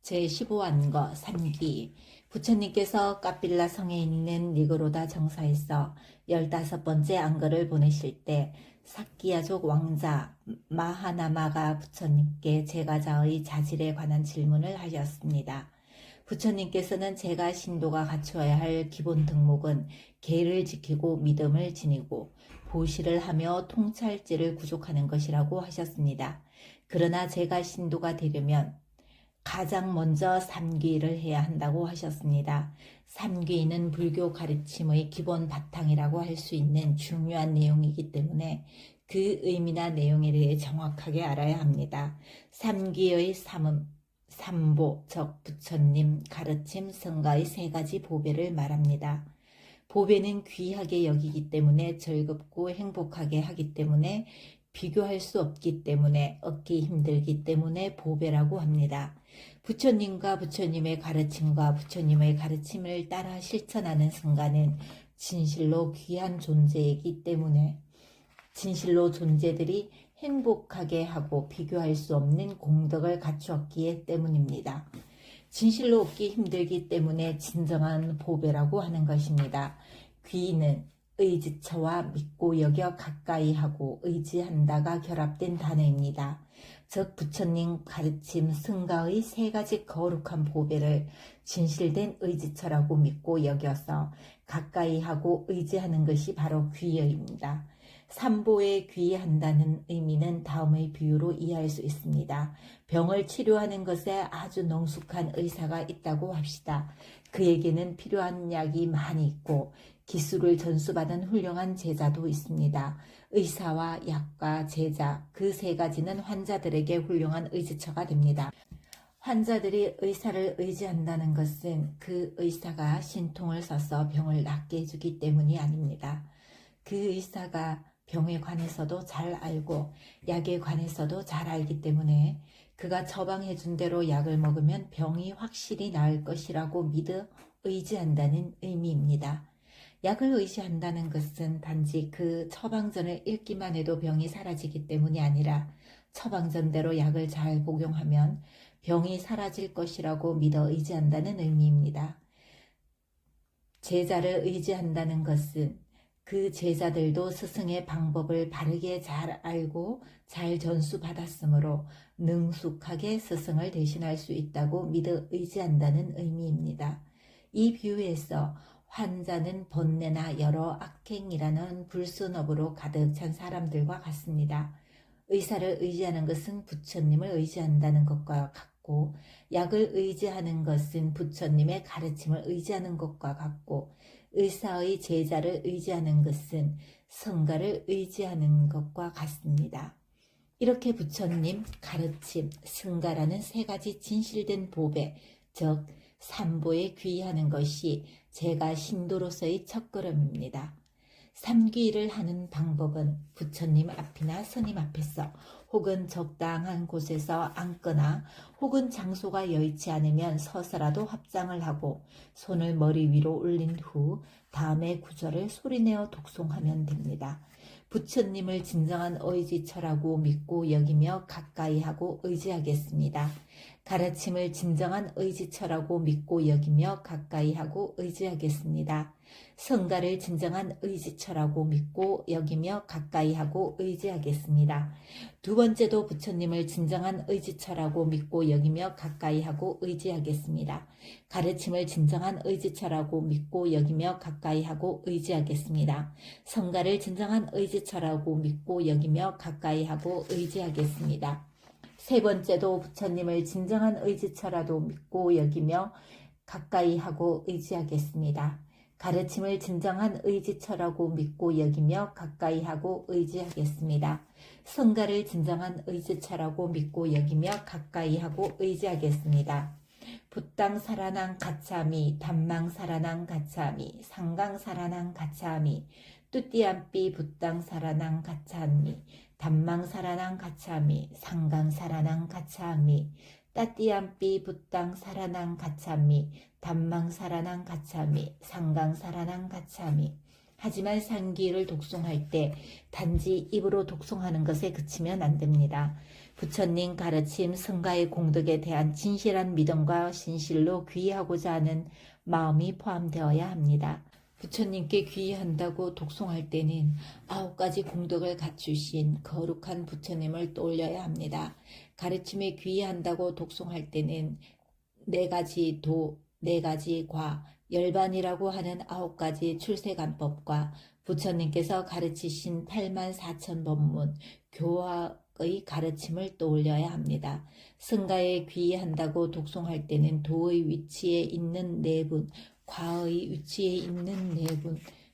제15안거 3기 부처님께서 까빌라 성에 있는 니그로다 정사에서 15번째 안거를 보내실 때 사키야족 왕자 마하나마가 부처님께 제가자의 자질에 관한 질문을 하셨습니다. 부처님께서는 제가 신도가 갖추어야 할 기본 덕목은 계를 지키고 믿음을 지니고 보시를 하며 통찰지를 구족하는 것이라고 하셨습니다. 그러나 제가 신도가 되려면 가장 먼저 삼귀를 해야 한다고 하셨습니다. 삼귀는 불교 가르침의 기본 바탕이라고 할 수 있는 중요한 내용이기 때문에 그 의미나 내용에 대해 정확하게 알아야 합니다. 삼귀의 삼음, 삼보, 즉 부처님, 가르침, 성가의 세 가지 보배를 말합니다. 보배는 귀하게 여기기 때문에 즐겁고 행복하게 하기 때문에 비교할 수 없기 때문에 얻기 힘들기 때문에 보배라고 합니다. 부처님과 부처님의 가르침과 부처님의 가르침을 따라 실천하는 순간은 진실로 귀한 존재이기 때문에 진실로 존재들이 행복하게 하고 비교할 수 없는 공덕을 갖추었기 때문입니다. 진실로 얻기 힘들기 때문에 진정한 보배라고 하는 것입니다. 귀는 의지처와 믿고 여겨 가까이 하고 의지한다가 결합된 단어입니다. 즉 부처님 가르침 승가의 세 가지 거룩한 보배를 진실된 의지처라고 믿고 여겨서 가까이 하고 의지하는 것이 바로 귀여입니다. 삼보에 귀의한다는 의미는 다음의 비유로 이해할 수 있습니다. 병을 치료하는 것에 아주 능숙한 의사가 있다고 합시다. 그에게는 필요한 약이 많이 있고 기술을 전수받은 훌륭한 제자도 있습니다. 의사와 약과 제자 그 세 가지는 환자들에게 훌륭한 의지처가 됩니다. 환자들이 의사를 의지한다는 것은 그 의사가 신통을 써서 병을 낫게 해주기 때문이 아닙니다. 그 의사가 병에 관해서도 잘 알고 약에 관해서도 잘 알기 때문에 그가 처방해 준 대로 약을 먹으면 병이 확실히 나을 것이라고 믿어 의지한다는 의미입니다. 약을 의지한다는 것은 단지 그 처방전을 읽기만 해도 병이 사라지기 때문이 아니라 처방전대로 약을 잘 복용하면 병이 사라질 것이라고 믿어 의지한다는 의미입니다. 제자를 의지한다는 것은 그 제자들도 스승의 방법을 바르게 잘 알고 잘 전수받았으므로 능숙하게 스승을 대신할 수 있다고 믿어 의지한다는 의미입니다. 이 비유에서 환자는 번뇌나 여러 악행이라는 불순업으로 가득 찬 사람들과 같습니다. 의사를 의지하는 것은 부처님을 의지한다는 것과 같고 약을 의지하는 것은 부처님의 가르침을 의지하는 것과 같고 의사의 제자를 의지하는 것은 성가를 의지하는 것과 같습니다. 이렇게 부처님, 가르침, 성가라는 세 가지 진실된 보배, 즉 삼보에 귀의하는 것이 제가 신도로서의 첫걸음입니다. 삼귀를 하는 방법은 부처님 앞이나 스님 앞에서 혹은 적당한 곳에서 앉거나 혹은 장소가 여의치 않으면 서서라도 합장을 하고 손을 머리 위로 올린 후 다음의 구절을 소리내어 독송하면 됩니다. 부처님을 진정한 의지처라고 믿고 여기며 가까이 하고 의지하겠습니다. 가르침을 진정한 의지처라고 믿고 여기며 가까이 하고 의지하겠습니다. 성가를 진정한 의지처라고 믿고 여기며 가까이 하고 의지하겠습니다. 두 번째도 부처님을 진정한 의지처라고 믿고 여기며 가까이 하고 의지하겠습니다. 가르침을 진정한 의지처라고 믿고 여기며 가까이 하고 의지하겠습니다. 성가를 진정한 의지처라고 믿고 여기며 가까이 하고 의지하겠습니다. 세 번째도 부처님을 진정한 의지처라도 믿고 여기며 가까이 하고 의지하겠습니다. 가르침을 진정한 의지처라고 믿고 여기며 가까이 하고 의지하겠습니다. 성가를 진정한 의지처라고 믿고 여기며 가까이 하고 의지하겠습니다. 붓당 사라낭 가차미, 담망 사라낭 가차미, 상강 사라낭 가차미, 뚜띠암삐 붓당 사라낭 가차미, 담망 사라낭 가차미, 상강 사라낭 가차미, 따띠암삐 붓당 사라낭 가차미, 담망 사라낭 가차미, 상강 사라낭 가차미. 하지만 삼귀를 독송할 때 단지 입으로 독송하는 것에 그치면 안 됩니다. 부처님 가르침, 성가의 공덕에 대한 진실한 믿음과 신실로 귀의하고자 하는 마음이 포함되어야 합니다. 부처님께 귀의한다고 독송할 때는 9가지 공덕을 갖추신 거룩한 부처님을 떠올려야 합니다. 가르침에 귀의한다고 독송할 때는 4가지 도, 4가지 과, 열반이라고 하는 9가지 출세간법과 부처님께서 가르치신 84,000법문, 교화의 가르침을 떠올려야 합니다. 승가에 귀의한다고 독송할 때는 도의 위치에 있는 4분, 과의 위치에 있는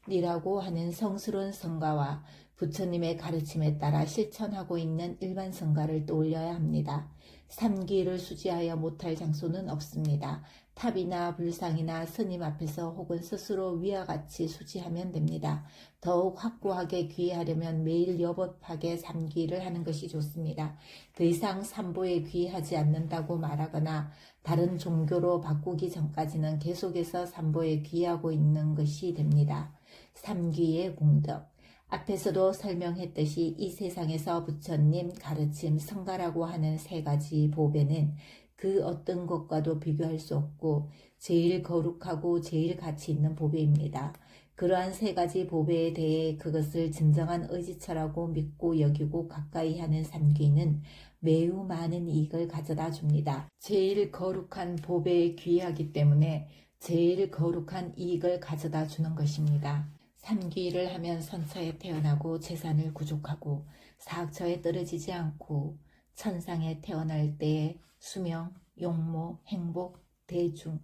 4분이라고 하는 성스러운 성가와 부처님의 가르침에 따라 실천하고 있는 일반 성가를 떠올려야 합니다. 삼기를 수지하여 못할 장소는 없습니다. 탑이나 불상이나 스님 앞에서 혹은 스스로 위와 같이 수지하면 됩니다. 더욱 확고하게 귀의하려면 매일 여법하게 삼기를 하는 것이 좋습니다. 더 이상 삼보에 귀의하지 않는다고 말하거나 다른 종교로 바꾸기 전까지는 계속해서 삼보에 귀의하고 있는 것이 됩니다. 삼귀의 공덕. 앞에서도 설명했듯이 이 세상에서 부처님 가르침, 성가라고 하는 3가지 보배는 그 어떤 것과도 비교할 수 없고 제일 거룩하고 제일 가치 있는 보배입니다. 그러한 3가지 보배에 대해 그것을 진정한 의지처라고 믿고 여기고 가까이 하는 삼귀는 매우 많은 이익을 가져다 줍니다. 제일 거룩한 보배에 귀의하기 때문에 제일 거룩한 이익을 가져다 주는 것입니다. 삼귀를 하면 선처에 태어나고 재산을 구족하고 사학처에 떨어지지 않고 천상에 태어날 때에 수명, 용모, 행복, 대중,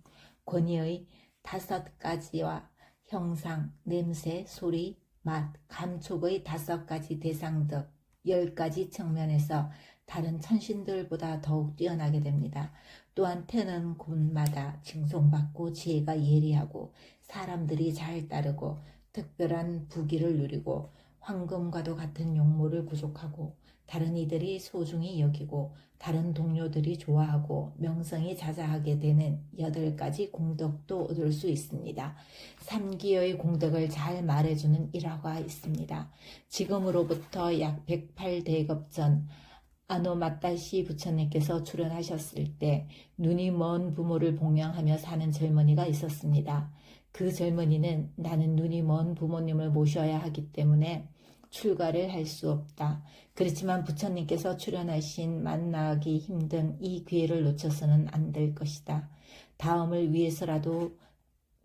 권위의 5가지와 형상, 냄새, 소리, 맛, 감촉의 5가지 대상 등 10가지 측면에서 다른 천신들보다 더욱 뛰어나게 됩니다. 또한 태어난 곳마다 칭송받고 지혜가 예리하고 사람들이 잘 따르고 특별한 부귀를 누리고 황금과도 같은 용모를 구족하고 다른 이들이 소중히 여기고 다른 동료들이 좋아하고 명성이 자자하게 되는 8가지 공덕도 얻을 수 있습니다. 삼기의 공덕을 잘 말해주는 일화가 있습니다. 지금으로부터 약 108대급 전 아노마다시 부처님께서 출연하셨을 때 눈이 먼 부모를 봉양하며 사는 젊은이가 있었습니다. 그 젊은이는 나는 눈이 먼 부모님을 모셔야 하기 때문에 출가를 할 수 없다. 그렇지만 부처님께서 출연하신 만나기 힘든 이 기회를 놓쳐서는 안 될 것이다. 다음을 위해서라도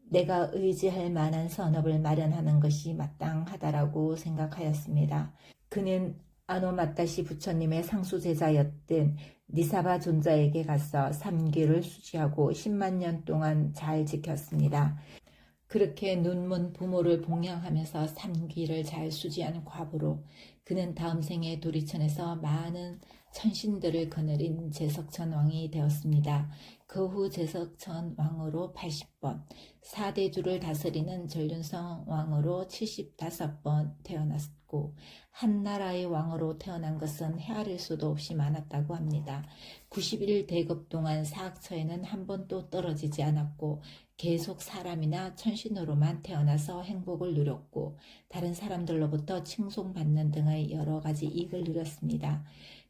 내가 의지할 만한 선업을 마련하는 것이 마땅하다라고 생각하였습니다. 그는 아노마다시 부처님의 상수제자였던 니사바 존자에게 가서 삼귀를 수지하고 10만 년 동안 잘 지켰습니다. 그렇게 눈먼 부모를 봉양하면서 삼귀를 잘 수지한 과보로 그는 다음 생에 도리천에서 많은 천신들을 거느린 제석천 왕이 되었습니다. 그 후 제석천 왕으로 80번, 4대주를 다스리는 전륜성 왕으로 75번 태어났고 한 나라의 왕으로 태어난 것은 헤아릴 수도 없이 많았다고 합니다. 91대급 동안 사학처에는 한 번도 떨어지지 않았고 계속 사람이나 천신으로만 태어나서 행복을 누렸고 다른 사람들로부터 칭송받는 등의 여러 가지 이익을 누렸습니다.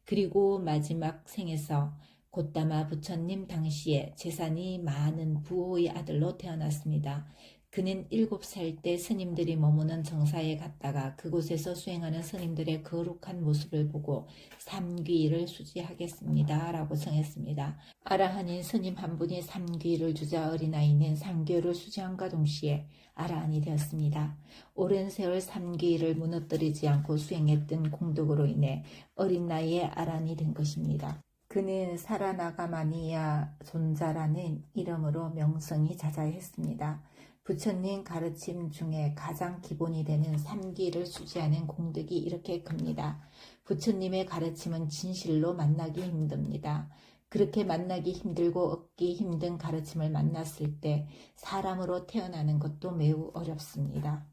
그리고 마지막 생에서 곧다마 부처님 당시에 재산이 많은 부호의 아들로 태어났습니다. 그는 7살 때 스님들이 머무는 정사에 갔다가 그곳에서 수행하는 스님들의 거룩한 모습을 보고 삼귀를 수지하겠습니다 라고 정했습니다. 아라한인 스님 한 분이 삼귀를 주자 어린아이는 삼귀를 수지함과 동시에 아라한이 되었습니다. 오랜 세월 삼귀를 무너뜨리지 않고 수행했던 공덕으로 인해 어린 나이에 아라한이 된 것입니다. 그는 사라나가마니아 존자라는 이름으로 명성이 자자했습니다. 부처님 가르침 중에 가장 기본이 되는 삼귀를 수지하는 공덕이 이렇게 큽니다. 부처님의 가르침은 진실로 만나기 힘듭니다. 그렇게 만나기 힘들고 얻기 힘든 가르침을 만났을 때 사람으로 태어나는 것도 매우 어렵습니다.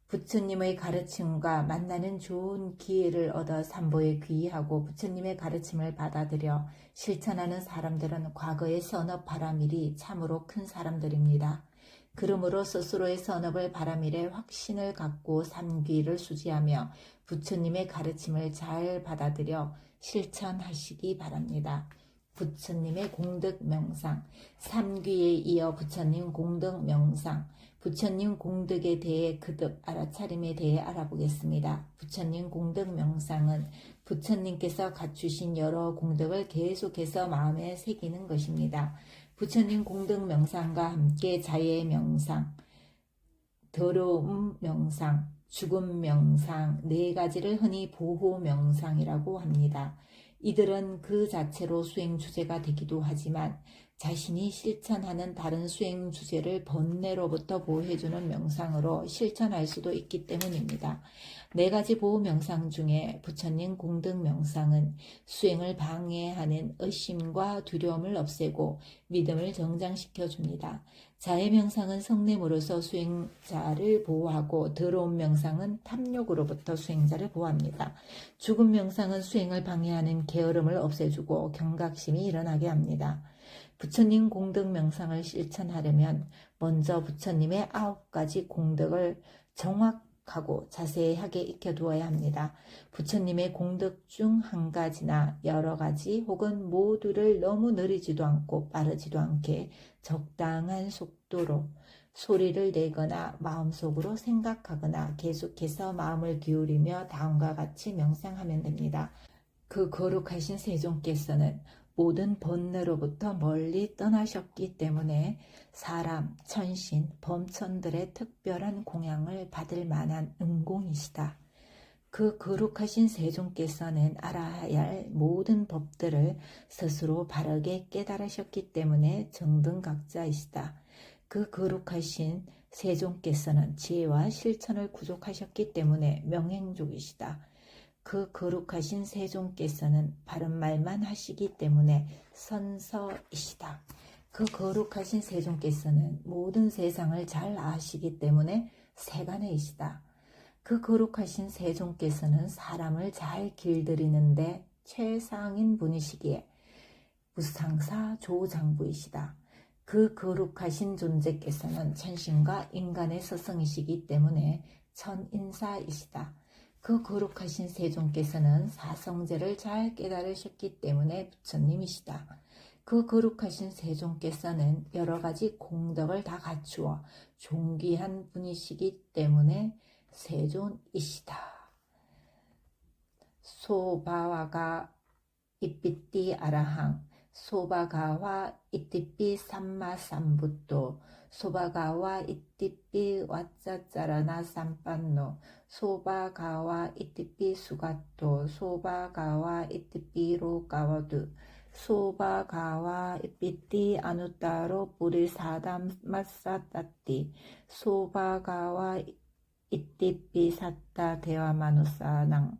부처님의 가르침과 만나는 좋은 기회를 얻어 삼보에 귀의하고 부처님의 가르침을 받아들여 실천하는 사람들은 과거의 선업 바라밀이 참으로 큰 사람들입니다. 그러므로 스스로의 선업을 바라밀에 확신을 갖고 삼귀를 수지하며 부처님의 가르침을 잘 받아들여 실천하시기 바랍니다. 부처님의 공덕 명상, 3귀에 이어 부처님 공덕 명상, 부처님 공덕에 대해 거듭 알아차림에 대해 알아보겠습니다. 부처님 공덕 명상은 부처님께서 갖추신 여러 공덕을 계속해서 마음에 새기는 것입니다. 부처님 공덕 명상과 함께 자의 명상, 더러움 명상, 죽음 명상, 네 가지를 흔히 보호 명상이라고 합니다. 이들은 그 자체로 수행 주제가 되기도 하지만 자신이 실천하는 다른 수행 주제를 번뇌로부터 보호해주는 명상으로 실천할 수도 있기 때문입니다. 네 가지 보호 명상 중에 부처님 공덕 명상은 수행을 방해하는 의심과 두려움을 없애고 믿음을 정장시켜 줍니다. 자해 명상은 성냄으로서 수행자를 보호하고 더러운 명상은 탐욕으로부터 수행자를 보호합니다. 죽음 명상은 수행을 방해하는 게으름을 없애주고 경각심이 일어나게 합니다. 부처님 공덕 명상을 실천하려면 먼저 부처님의 9가지 공덕을 정확하고 자세하게 익혀두어야 합니다. 부처님의 공덕 중 한 가지나 여러 가지 혹은 모두를 너무 느리지도 않고 빠르지도 않게 적당한 속도로 소리를 내거나 마음속으로 생각하거나 계속해서 마음을 기울이며 다음과 같이 명상하면 됩니다. 그 거룩하신 세존께서는 모든 번뇌로부터 멀리 떠나셨기 때문에 사람, 천신, 범천들의 특별한 공양을 받을 만한 은공이시다. 그 거룩하신 세존께서는 알아야 할 모든 법들을 스스로 바르게 깨달으셨기 때문에 정등각자이시다. 그 거룩하신 세존께서는 지혜와 실천을 구족하셨기 때문에 명행족이시다. 그 거룩하신 세존께서는 바른 말만 하시기 때문에 선서이시다. 그 거룩하신 세존께서는 모든 세상을 잘 아시기 때문에 세간의이시다. 그 거룩하신 세존께서는 사람을 잘 길들이는데 최상인 분이시기에 무상사 조장부이시다. 그 거룩하신 존재께서는 천신과 인간의 스승이시기 때문에 천인사이시다. 그 거룩하신 세존께서는 사성제를 잘 깨달으셨기 때문에 부처님이시다. 그 거룩하신 세존께서는 여러 가지 공덕을 다 갖추어 존귀한 분이시기 때문에 세존이시다. 소바와가 이삐띠 아라항 소바가와 이띠삐 삼마삼부또 소바가와 이띠삐 와짜짜라나 삼빤노 소바가와 이띠삐 수가토 소바가와 이띠삐 로가와두 소바가와 이삐띠 아누따로 뿌리 사담 마사따띠 소바가와 이띠삐 사따 대와마누사낭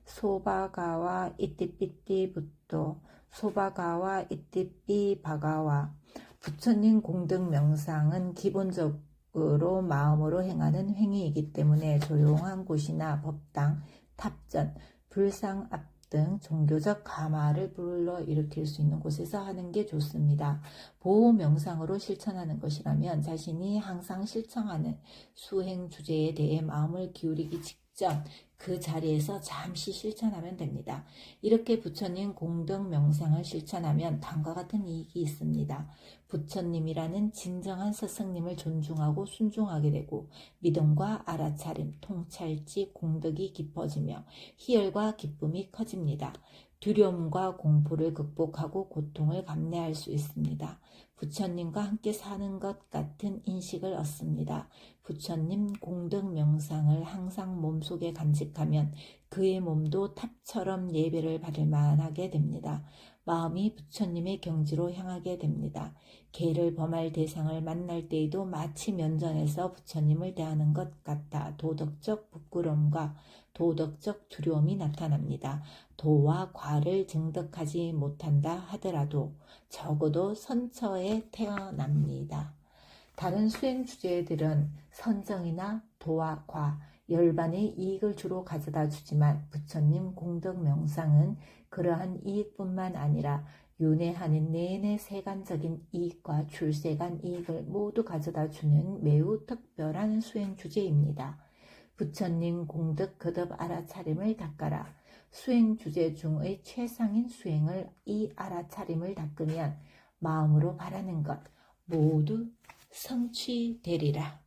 소바가와 이띠삐띠 붓도 소바가와 이띠삐 바가와. 부처님 공덕 명상은 기본적으로 마음으로 행하는 행위이기 때문에 조용한 곳이나 법당, 탑전, 불상 앞 등 종교적 감화를 불러일으킬 수 있는 곳에서 하는 게 좋습니다. 보호 명상으로 실천하는 것이라면 자신이 항상 실천하는 수행 주제에 대해 마음을 기울이기 직전 그 자리에서 잠시 실천하면 됩니다. 이렇게 부처님 공덕 명상을 실천하면 다음과 같은 이익이 있습니다. 부처님이라는 진정한 스승님을 존중하고 순종하게 되고 믿음과 알아차림, 통찰지, 공덕이 깊어지며 희열과 기쁨이 커집니다. 두려움과 공포를 극복하고 고통을 감내할 수 있습니다. 부처님과 함께 사는 것 같은 인식을 얻습니다. 부처님 공덕 명상을 항상 몸속에 간직하면 그의 몸도 탑처럼 예배를 받을 만하게 됩니다. 마음이 부처님의 경지로 향하게 됩니다. 계를 범할 대상을 만날 때에도 마치 면전에서 부처님을 대하는 것 같아 도덕적 부끄러움과 도덕적 두려움이 나타납니다. 도와 과를 증득하지 못한다 하더라도 적어도 선처에 태어납니다. 다른 수행 주제들은 선정이나 도와 과, 열반의 이익을 주로 가져다 주지만 부처님 공덕 명상은 그러한 이익뿐만 아니라 윤회하는 내내 세간적인 이익과 출세간 이익을 모두 가져다 주는 매우 특별한 수행 주제입니다. 부처님 공덕 거듭 알아차림을 닦아라. 수행 주제 중의 최상인 수행을 이 알아차림을 닦으면 마음으로 바라는 것 모두 성취되리라.